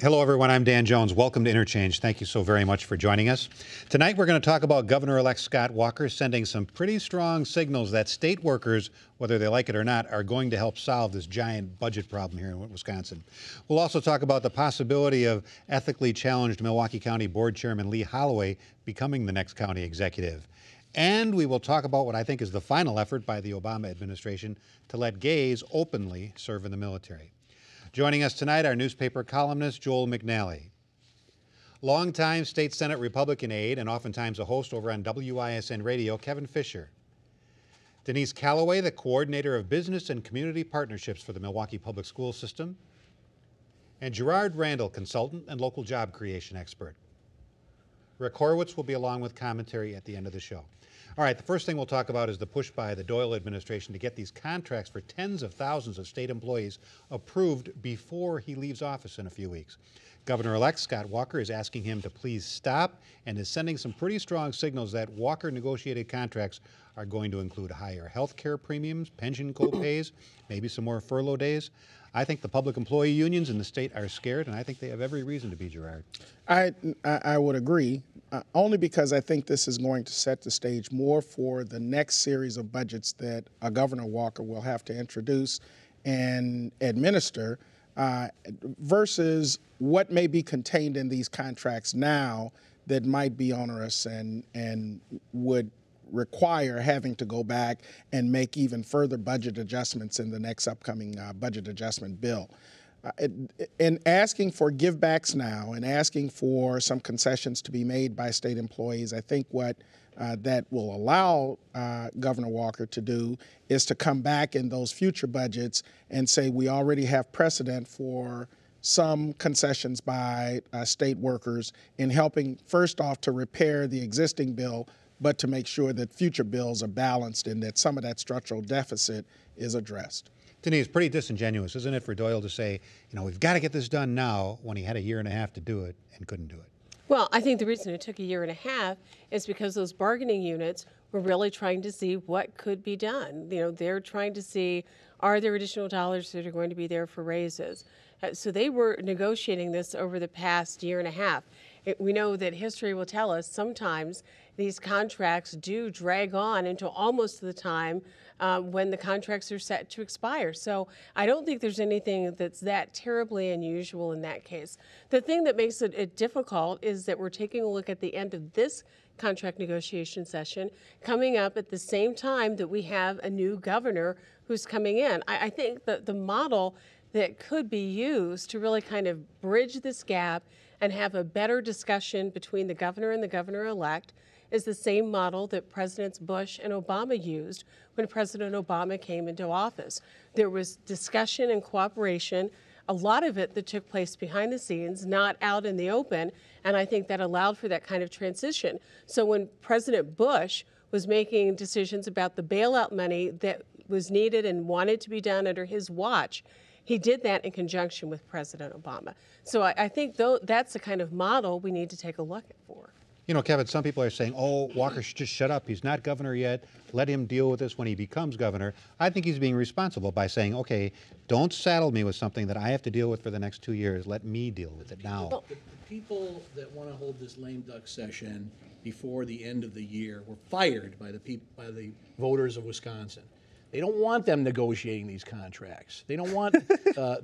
Hello, everyone. I'm Dan Jones. Welcome to interCHANGE. Thank you so very much for joining us. Tonight, we're going to talk about Governor-elect Scott Walker sending some pretty strong signals that state workers, whether they like it or not, are going to help solve this giant budget problem here in Wisconsin. We'll also talk about the possibility of ethically challenged Milwaukee County Board Chairman Lee Holloway becoming the next county executive. And we will talk about what I think is the final effort by the Obama administration to let gays openly serve in the military. Joining us tonight, our newspaper columnist, Joel McNally. Longtime State Senate Republican aide and oftentimes a host over on WISN Radio, Kevin Fischer. Denise Callaway, the coordinator of business and community partnerships for the Milwaukee Public School System. And Gerard Randall, consultant and local job creation expert. Rick Horowitz will be along with commentary at the end of the show. All right, the first thing we'll talk about is the push by the Doyle administration to get these contracts for tens of thousands of state employees approved before he leaves office in a few weeks. Governor-elect Scott Walker is asking him to please stop and is sending some pretty strong signals that Walker negotiated contracts are going to include higher health care premiums, pension co-pays, maybe some more furlough days. I think the public employee unions in the state are scared, and I think they have every reason to be, Gerard. I would agree, only because I think this is going to set the stage more for the next series of budgets that Governor Walker will have to introduce and administer versus what may be contained in these contracts now that might be onerous and would require having to go back and make even further budget adjustments in the next upcoming budget adjustment bill. In asking for givebacks now and asking for some concessions to be made by state employees, I think what that will allow Governor Walker to do is to come back in those future budgets and say we already have precedent for some concessions by state workers in helping, first off, to repair the existing bill, but to make sure that future bills are balanced and that some of that structural deficit is addressed. Denise, pretty disingenuous, isn't it, for Doyle to say, we've got to get this done now when he had a year and a half to do it and couldn't do it? Well, I think the reason it took a year and a half is because those bargaining units were really trying to see what could be done. They're trying to see, are there additional dollars that are going to be there for raises? So they were negotiating this over the past year and a half. We know that history will tell us sometimes these contracts do drag on until almost the time when the contracts are set to expire. So I don't think there's anything that's that terribly unusual in that case. The thing that makes it difficult is that we're taking a look at the end of this contract negotiation session coming up at the same time that we have a new governor who's coming in. I think that the model that could be used to really kind of bridge this gap and have a better discussion between the governor and the governor-elect is the same model that Presidents Bush and Obama used when President Obama came into office. There was discussion and cooperation, a lot of it that took place behind the scenes, not out in the open, and I think that allowed for that kind of transition. So when President Bush was making decisions about the bailout money that was needed and wanted to be done under his watch, he did that in conjunction with President Obama. So I think that's the kind of model we need to take a look at for. Kevin, some people are saying, Walker should just shut up. He's not governor yet. Let him deal with this when he becomes governor. I think he's being responsible by saying, okay, don't saddle me with something that I have to deal with for the next 2 years. Let me deal with it now. The people that want to hold this lame duck session before the end of the year were fired by the voters of Wisconsin. They don't want them negotiating these contracts. They don't want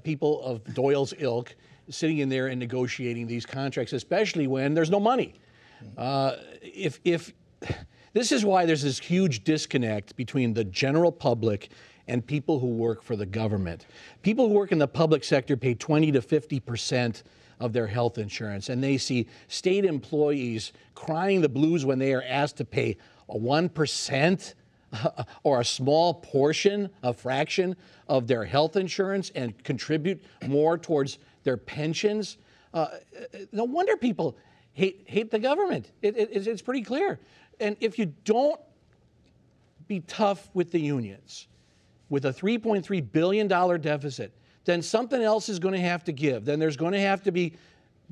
people of Doyle's ilk sitting in there and negotiating these contracts, especially when there's no money. If this is why there's this huge disconnect between the general public and people who work for the government. People who work in the public sector pay 20 to 50% of their health insurance, and they see state employees crying the blues when they are asked to pay a 1% or a small portion, a fraction of their health insurance and contribute more towards their pensions. No wonder people hate the government. It's pretty clear. And if you don't be tough with the unions, with a $3.3 billion deficit, then something else is going to have to give. Then there's going to have to be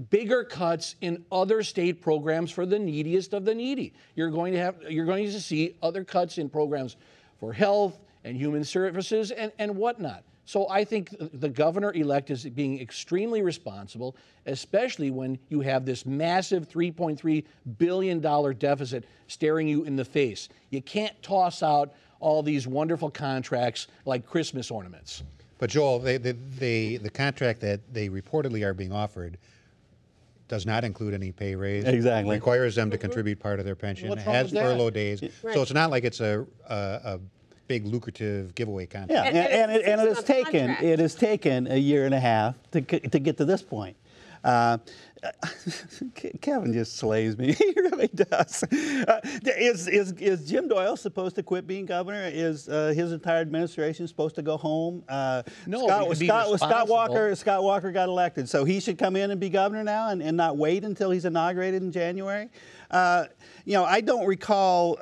bigger cuts in other state programs for the neediest of the needy. You're going to see other cuts in programs for health and human services and whatnot. So I think the governor-elect is being extremely responsible, especially when you have this massive $3.3 billion deficit staring you in the face. You can't toss out all these wonderful contracts like Christmas ornaments. But Joel, the contract that they reportedly are being offered does not include any pay raise. Exactly. Requires them to contribute part of their pension. What's wrong Has with that? furlough days. Right. So it's not like it's a big lucrative giveevaway contract. Yeah, and it has it's taken contract. it has taken a year and a half to get to this point. Kevin just slays me. He really does. Is Jim Doyle supposed to quit being governor? Is his entire administration supposed to go home? No, Scott Walker got elected, so he should come in and be governor now and not wait until he's inaugurated in January. I don't recall,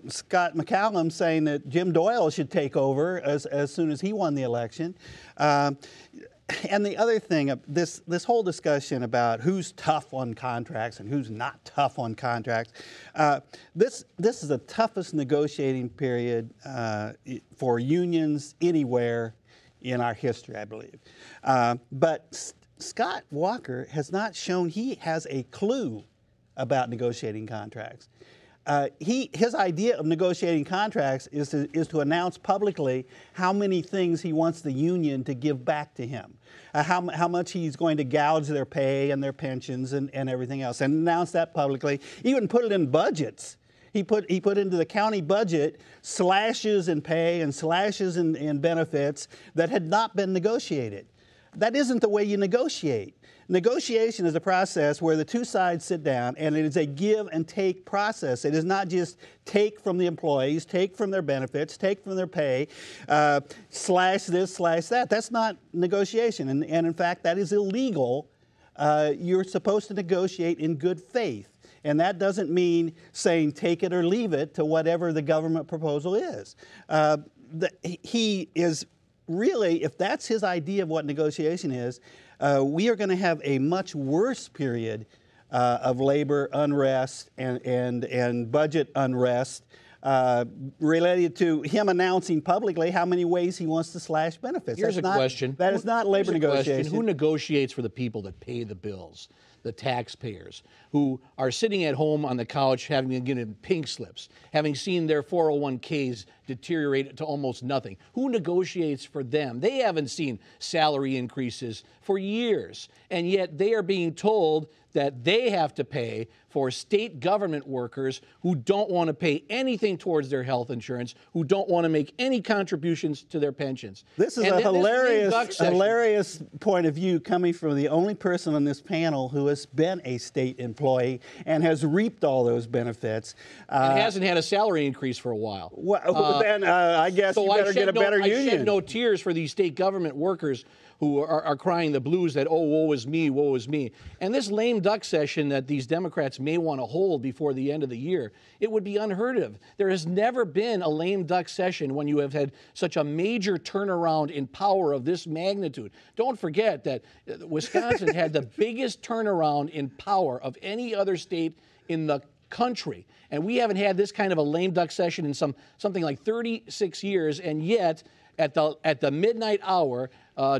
Scott McCallum saying that Jim Doyle should take over as soon as he won the election. And the other thing, this whole discussion about who's tough on contracts and who's not tough on contracts, this is the toughest negotiating period for unions anywhere in our history, I believe. But Scott Walker has not shown he has a clue about negotiating contracts. His idea of negotiating contracts is to announce publicly how many things he wants the union to give back to him, how much he's going to gouge their pay and their pensions and everything else, and announce that publicly. Even put it in budgets. He put into the county budget slashes in pay and slashes in benefits that had not been negotiated. That isn't the way you negotiate. Negotiation is a process where the two sides sit down, and it is a give and take process. It is not just take from the employees, take from their benefits, take from their pay, slash this, slash that. That's not negotiation, and in fact, that is illegal. You're supposed to negotiate in good faith, and that doesn't mean saying take it or leave it to whatever the government proposal is. He is really, if that's his idea of what negotiation is, we are going to have a much worse period of labor unrest and budget unrest related to him announcing publicly how many ways he wants to slash benefits. Here's a question. That is not labor negotiation. Who negotiates for the people that pay the bills? The taxpayers who are sitting at home on the couch having been given pink slips, having seen their 401ks deteriorate to almost nothing. Who negotiates for them? They haven't seen salary increases for years, and yet they are being told that they have to pay for state government workers who don't want to pay anything towards their health insurance, who don't want to make any contributions to their pensions. This is a hilarious point of view coming from the only person on this panel who has been a state employee and has reaped all those benefits. And hasn't had a salary increase for a while. Then I guess so you better get a better union. I shed no tears for these state government workers who are crying the blues that, oh, woe is me, woe is me. And this lame duck session that these Democrats may want to hold before the end of the year, it would be unheard of. There has never been a lame duck session when you have had such a major turnaround in power of this magnitude. Don't forget that Wisconsin had the biggest turnaround in power of any other state in the country. And we haven't had this kind of a lame duck session in something like 36 years, and yet at the midnight hour,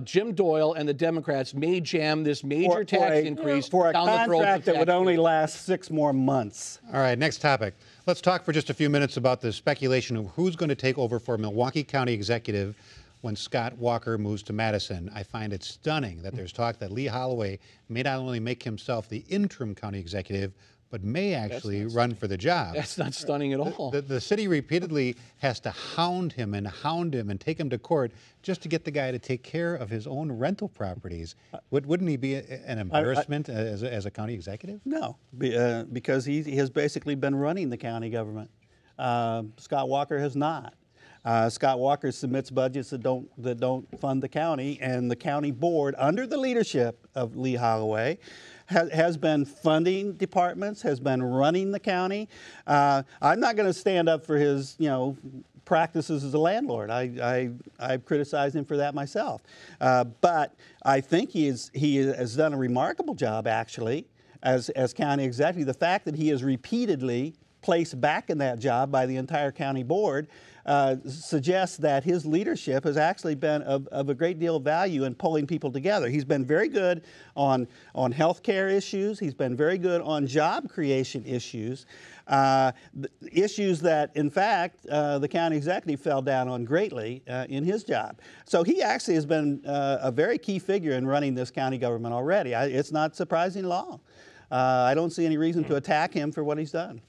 Jim Doyle and the Democrats may jam this major tax increase for a down the throat of contract that would only last 6 more months. All right, next topic. Let's talk for just a few minutes about the speculation of who's going to take over for Milwaukee County Executive when Scott Walker moves to Madison. I find it stunning that there's talk that Lee Holloway may not only make himself the interim county executive, but may actually run for the job. That's not stunning at all. The city repeatedly has to hound him and take him to court just to get the guy to take care of his own rental properties. Wouldn't he be an embarrassment as a county executive? No, because he has basically been running the county government. Scott Walker has not. Scott Walker submits budgets that don't fund the county, and the county board, under the leadership of Lee Holloway, has been funding departments, has been running the county. I'm not going to stand up for his, practices as a landlord. I've criticized him for that myself. But I think he has done a remarkable job, actually, as county executive. The fact that he has repeatedly placed back in that job by the entire county board, suggests that his leadership has actually been of a great deal of value in pulling people together. He's been very good on health care issues. He's been very good on job creation issues, issues that, in fact, the county executive fell down on greatly in his job. So he actually has been a very key figure in running this county government already. It's not surprising at all. I don't see any reason to attack him for what he's done.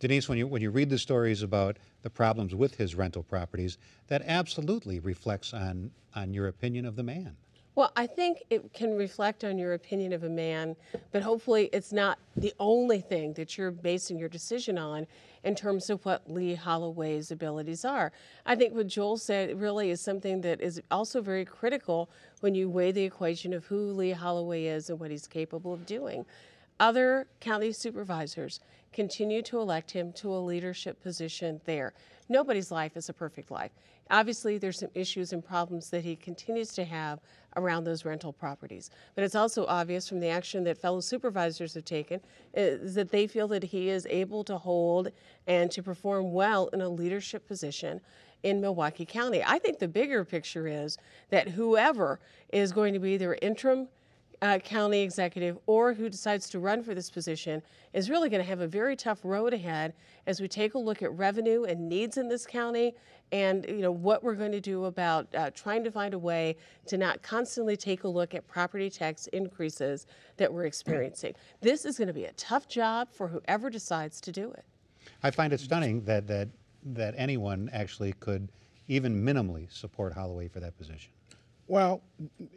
Denise, when you read the stories about the problems with his rental properties, that absolutely reflects on your opinion of the man. Well, I think it can reflect on your opinion of a man, but hopefully it's not the only thing that you're basing your decision on in terms of what Lee Holloway's abilities are. I think what Joel said really is something that is also very critical when you weigh the equation of who Lee Holloway is and what he's capable of doing. Other county supervisors continue to elect him to a leadership position there. Nobody's life is a perfect life. Obviously, there's some issues and problems that he continues to have around those rental properties. But it's also obvious from the action that fellow supervisors have taken is that they feel that he is able to hold and to perform well in a leadership position in Milwaukee County. I think the bigger picture is that whoever is going to be their interim county executive or who decides to run for this position is really going to have a very tough road ahead as we take a look at revenue and needs in this county and what we're going to do about trying to find a way to not constantly take a look at property tax increases that we're experiencing. This is going to be a tough job for whoever decides to do it. I find it stunning that anyone actually could even minimally support Holloway for that position. Well,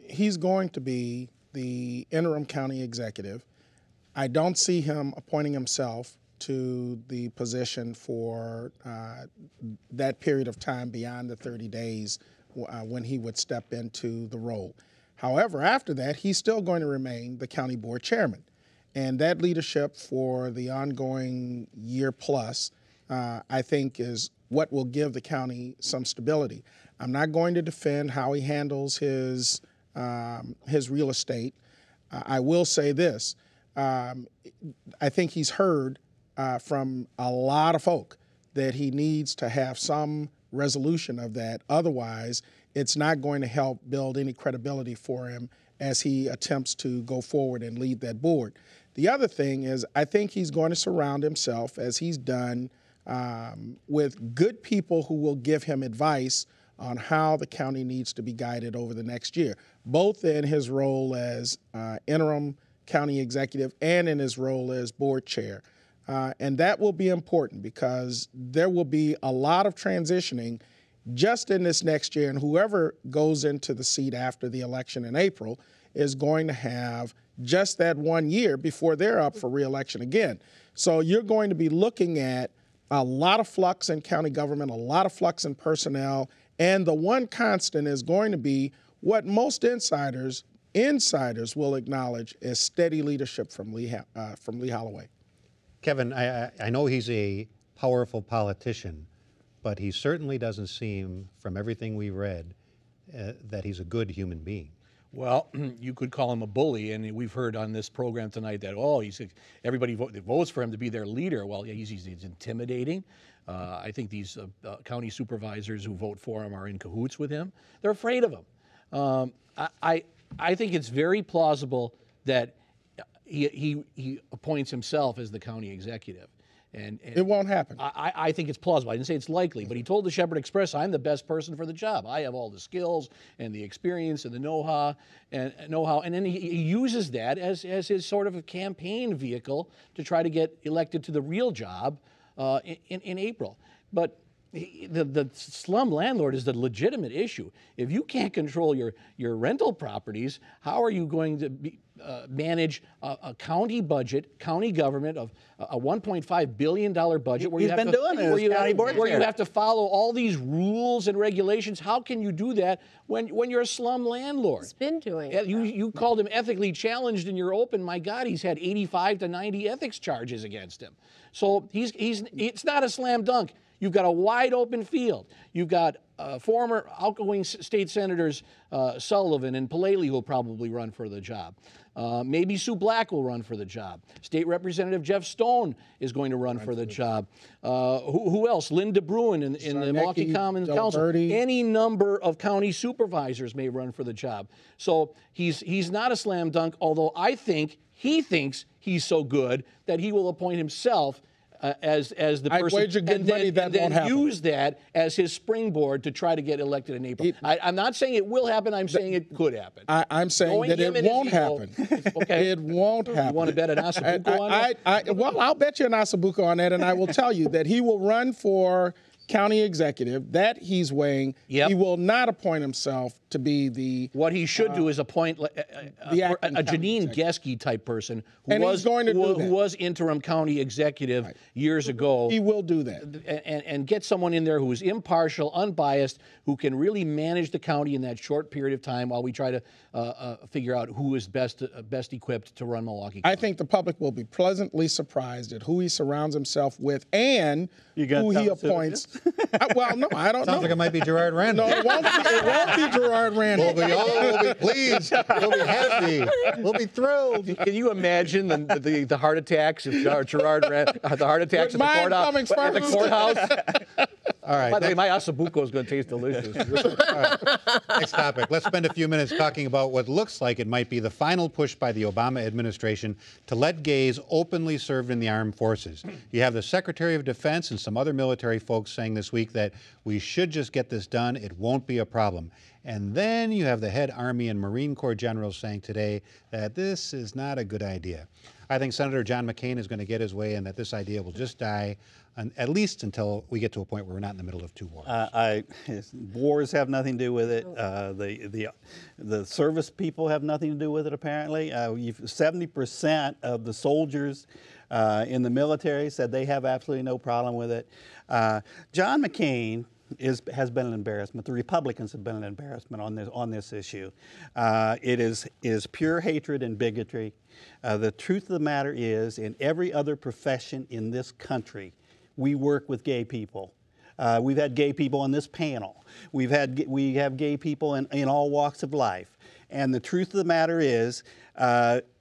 he's going to be the interim county executive. I don't see him appointing himself to the position for that period of time beyond the 30 days when he would step into the role. However, after that, he's still going to remain the county board chairman. And that leadership for the ongoing year plus, I think, is what will give the county some stability. I'm not going to defend how he handles his real estate. I will say this. I think he's heard from a lot of folk that he needs to have some resolution of that. Otherwise, it's not going to help build any credibility for him as he attempts to go forward and lead that board. The other thing is I think he's going to surround himself, as he's done, with good people who will give him advice on how the county needs to be guided over the next year, both in his role as interim county executive and in his role as board chair. And that will be important because there will be a lot of transitioning just in this next year, and whoever goes into the seat after the election in April is going to have just that 1 year before they're up for re-election again. So you're going to be looking at a lot of flux in county government, a lot of flux in personnel, and the one constant is going to be what most insiders will acknowledge as steady leadership from Lee Holloway. Kevin, I know he's a powerful politician, but he certainly doesn't seem, from everything we read, that he's a good human being. Well, you could call him a bully, and we've heard on this program tonight that, everybody votes for him to be their leader. Well, yeah, he's intimidating. I think these county supervisors who vote for him are in cahoots with him. They're afraid of him. I think it's very plausible that he appoints himself as the county executive. And it won't happen. I think it's plausible. I didn't say it's likely, but he told the Shepherd Express, "I'm the best person for the job. I have all the skills and the experience and the know-how, and then he uses that as his sort of a campaign vehicle to try to get elected to the real job in April. But the slum landlord is the legitimate issue. If you can't control your rental properties, how are you going to manage a county budget, county government of a $1.5 billion budget where you have to follow all these rules and regulations? How can you do that when you're a slum landlord? He's been doing it. You called him ethically challenged in your open. My God, he's had 85 to 90 ethics charges against him. So it's not a slam dunk. You've got a wide open field. You've got former outgoing state senators Sullivan and Paley who will probably run for the job. Maybe Sue Black will run for the job. State Representative Jeff Stone is going to run for the job. Who else? Linda Bruin in the Milwaukee Common Council. Any number of county supervisors may run for the job. So he's not a slam dunk, although I think he thinks he's so good that he will appoint himself as the person, and then use that as his springboard to try to get elected in April. I'm not saying it will happen. I'm saying it could happen. I'm saying that it won't happen. Okay. It won't happen. You want to bet an Asabuco on that? Well, I'll bet you an Asabuco on that, and I will tell you that he will run for county executive. That he's weighing. Yep. He will not appoint himself to be the. What he should do is appoint a Janine Geske type person who was interim county executive years ago. He will do that. And get someone in there who is impartial, unbiased, who can really manage the county in that short period of time while we try to figure out who is best equipped to run Milwaukee County. I think the public will be pleasantly surprised at who he surrounds himself with and who he appoints. Well, no, I don't know. Sounds like it might be Gerard Randall. No, it won't be Gerard Randall. We'll be pleased. We'll be happy. We'll be thrilled. Can you imagine the heart attacks of Gerard Randall? The heart attacks at the courthouse. All right. By the way, my Asabuco is going to taste delicious. Next topic. Let's spend a few minutes talking about what looks like it might be the final push by the Obama administration to let gays openly serve in the armed forces. You have the Secretary of Defense and some other military folks saying this week that we should just get this done. It won't be a problem. And then you have the head Army and Marine Corps generals saying today that this is not a good idea. I think Senator John McCain is going to get his way and that this idea will just die, at least until we get to a point where we're not in the middle of two wars. Wars have nothing to do with it. The service people have nothing to do with it, apparently. 70% of the soldiers in the military said they have absolutely no problem with it. John McCain has been an embarrassment. The Republicans have been an embarrassment on this issue. It is pure hatred and bigotry. The truth of the matter is, in every other profession in this country, we work with gay people. We've had gay people on this panel. We have gay people in all walks of life. And the truth of the matter is,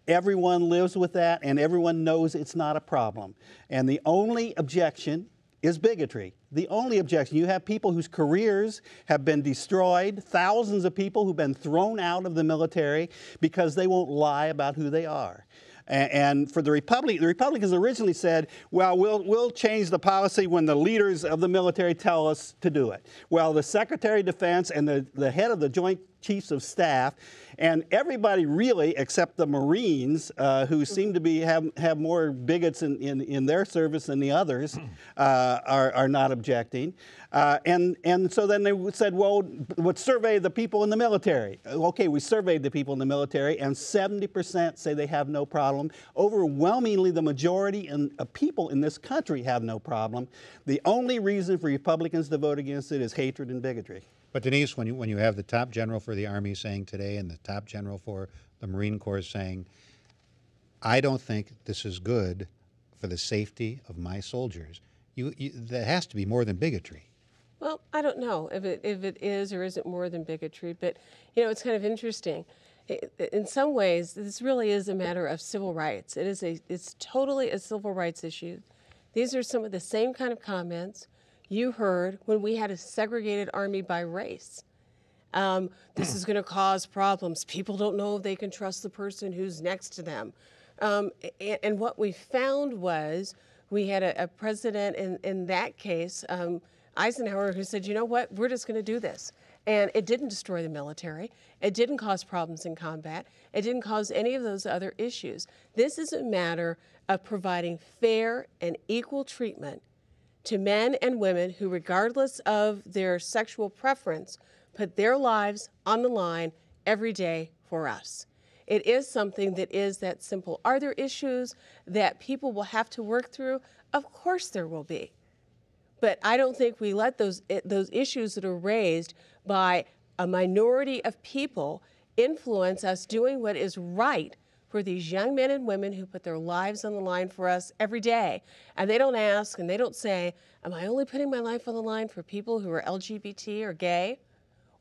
everyone lives with that, and everyone knows it's not a problem. And the only objection is bigotry. The only objection. You have people whose careers have been destroyed, thousands of people who've been thrown out of the military because they won't lie about who they are. And for the Republicans originally said, well, we'll change the policy when the leaders of the military tell us to do it. Well, the Secretary of Defense and the head of the Joint Chiefs of Staff and everybody really, except the Marines, who seem to have more bigots in their service than the others, are not objecting. And so then they said, well, let's survey the people in the military. Okay, we surveyed the people in the military, and 70% say they have no problem. Overwhelmingly, the majority of people in this country have no problem. The only reason for Republicans to vote against it is hatred and bigotry. But Denise, when you have the top general for the Army saying today and the top general for the Marine Corps saying, I don't think this is good for the safety of my soldiers, that has to be more than bigotry. Well, I don't know if it is or isn't more than bigotry, but it's kind of interesting. In some ways, this really is a matter of civil rights. It's totally a civil rights issue. These are some of the same kind of comments you heard when we had a segregated Army by race. This is going to cause problems. People don't know if they can trust the person who's next to them. And what we found was we had a president in that case, Eisenhower, who said, you know what, we're just going to do this. And it didn't destroy the military. It didn't cause problems in combat. It didn't cause any of those other issues. This is a matter of providing fair and equal treatment to men and women who, regardless of their sexual preference, put their lives on the line every day for us. It is something that is that simple. Are there issues that people will have to work through? Of course there will be. But I don't think we let those issues that are raised by a minority of people influence us doing what is right for these young men and women who put their lives on the line for us every day. And they don't ask and they don't say, am I only putting my life on the line for people who are LGBT or gay?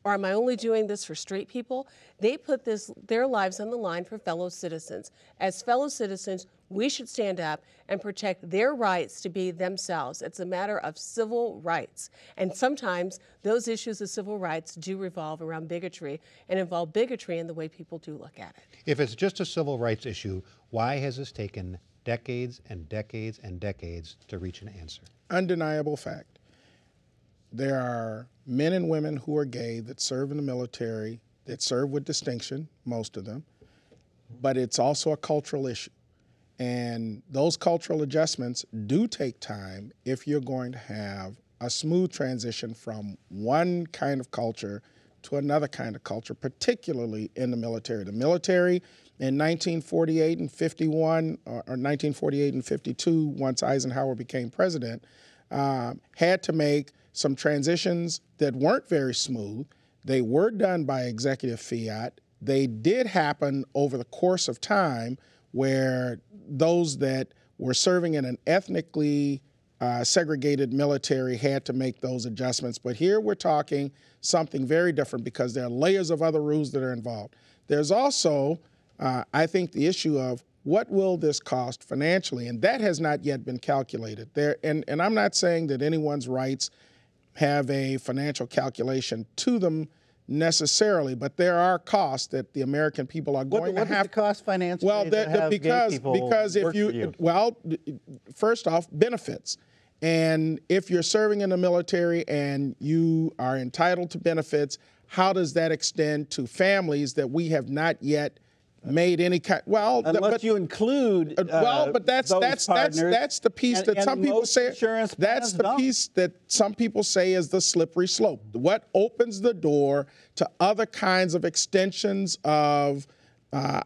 Or am I only doing this for straight people? They put their lives on the line for fellow citizens. As fellow citizens, we should stand up and protect their rights to be themselves. It's a matter of civil rights. And sometimes those issues of civil rights do revolve around bigotry and involve bigotry in the way people do look at it. If it's just a civil rights issue, why has this taken decades and decades and decades to reach an answer? Undeniable fact. There are men and women who are gay that serve in the military, that serve with distinction, most of them, but it's also a cultural issue. And those cultural adjustments do take time if you're going to have a smooth transition from one kind of culture to another kind of culture, particularly in the military. The military in 1948 and 51, or 1948 and 52, once Eisenhower became president, had to make some transitions that weren't very smooth. They were done by executive fiat. They did happen over the course of time where those that were serving in an ethnically segregated military had to make those adjustments. But here we're talking something very different because there are layers of other rules that are involved. There's also, I think, the issue of what will this cost financially, and that has not yet been calculated. And I'm not saying that anyone's rights have a financial calculation to them necessarily, but there are costs that the American people are going to have. What does it cost financially? Well, because if you, well, first off, benefits. And if you're serving in the military and you are entitled to benefits, how does that extend to families that we have not yet made any kind? Well, unless you include but that's the piece that some people say. That's the piece that some people say is the slippery slope. What opens the door to other kinds of extensions of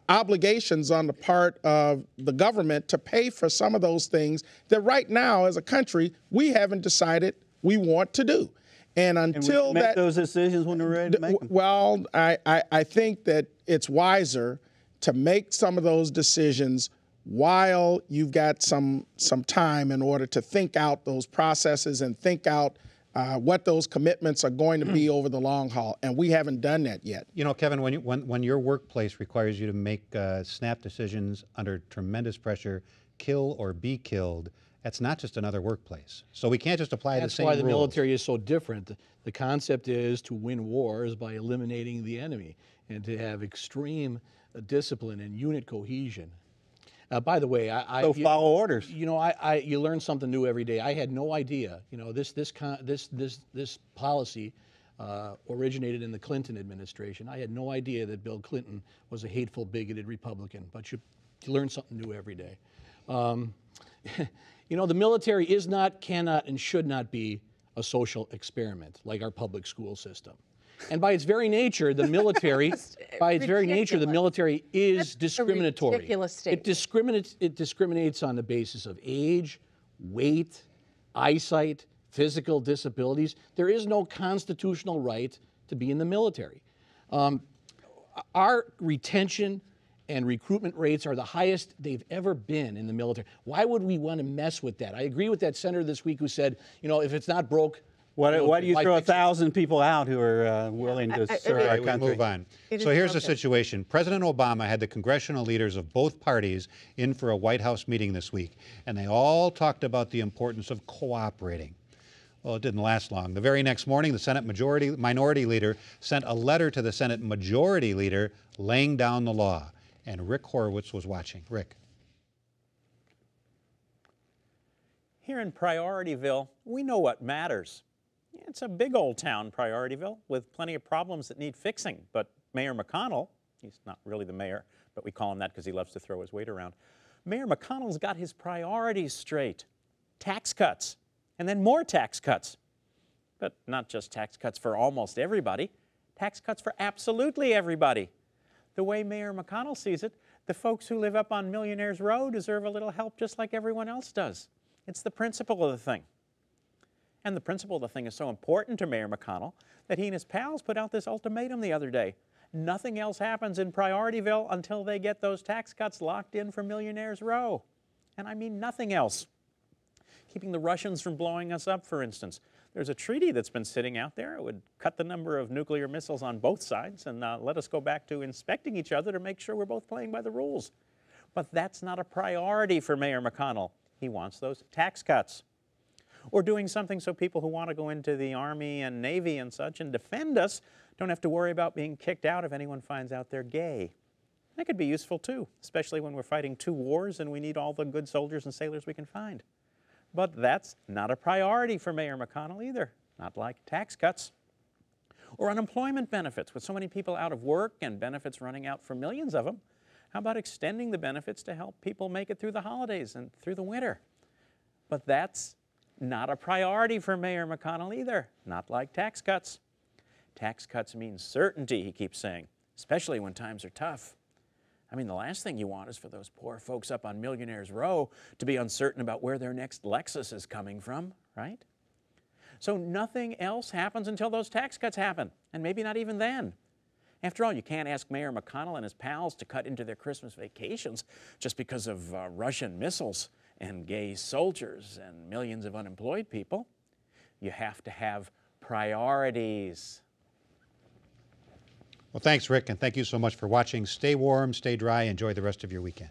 obligations on the part of the government to pay for some of those things that right now, as a country, we haven't decided we want to do. And until make those decisions when we're ready to make them. Well, I think that it's wiser to make some of those decisions while you've got some time in order to think out those processes and think out what those commitments are going to be over the long haul. And we haven't done that yet. You know, Kevin, when your workplace requires you to make snap decisions under tremendous pressure, kill or be killed, that's not just another workplace. So we can't just apply the same rules. That's why the military is so different. The concept is to win wars by eliminating the enemy and to have extreme discipline and unit cohesion. By the way, so follow orders. You know, you learn something new every day. I had no idea. You know, this policy originated in the Clinton administration. I had no idea that Bill Clinton was a hateful, bigoted Republican. But you learn something new every day. You know, the military is not, cannot, and should not be a social experiment like our public school system. And by its very nature, the military, is discriminatory. It discriminates on the basis of age, weight, eyesight, physical disabilities. There is no constitutional right to be in the military. Our retention and recruitment rates are the highest they've ever been in the military. Why would we want to mess with that? I agree with that senator this week who said, you know, if it's not broke, why do you throw 1,000 people out who are willing to serve our country? Move on. So here's the situation. President Obama had the congressional leaders of both parties in for a White House meeting this week, and they all talked about the importance of cooperating. Well, it didn't last long. The very next morning, the Senate Minority Leader sent a letter to the Senate Majority Leader laying down the law. And Rick Horowitz was watching. Rick. Here in Priorityville, we know what matters. It's a big old town, Priorityville, with plenty of problems that need fixing. But Mayor McConnell, he's not really the mayor, but we call him that because he loves to throw his weight around. Mayor McConnell's got his priorities straight. Tax cuts, and then more tax cuts. But not just tax cuts for almost everybody, tax cuts for absolutely everybody. The way Mayor McConnell sees it, the folks who live up on Millionaires Row deserve a little help just like everyone else does. It's the principle of the thing. And the principle of the thing is so important to Mayor McConnell that he and his pals put out this ultimatum the other day. Nothing else happens in Priorityville until they get those tax cuts locked in for Millionaires Row. And I mean nothing else. Keeping the Russians from blowing us up, for instance. There's a treaty that's been sitting out there. It would cut the number of nuclear missiles on both sides and let us go back to inspecting each other to make sure we're both playing by the rules. But that's not a priority for Mayor McConnell. He wants those tax cuts. Or doing something so people who want to go into the Army and Navy and such and defend us don't have to worry about being kicked out if anyone finds out they're gay. That could be useful too, especially when we're fighting 2 wars and we need all the good soldiers and sailors we can find. But that's not a priority for Mayor McConnell either, not like tax cuts. Or unemployment benefits, with so many people out of work and benefits running out for millions of them. How about extending the benefits to help people make it through the holidays and through the winter? But that's not a priority for Mayor McConnell either, not like tax cuts. Tax cuts mean certainty, he keeps saying, especially when times are tough. I mean, the last thing you want is for those poor folks up on Millionaires Row to be uncertain about where their next Lexus is coming from, right? So nothing else happens until those tax cuts happen, and maybe not even then. After all, you can't ask Mayor McConnell and his pals to cut into their Christmas vacations just because of Russian missiles and gay soldiers and millions of unemployed people. You have to have priorities. Well, thanks, Rick, and thank you so much for watching. Stay warm, stay dry, enjoy the rest of your weekend.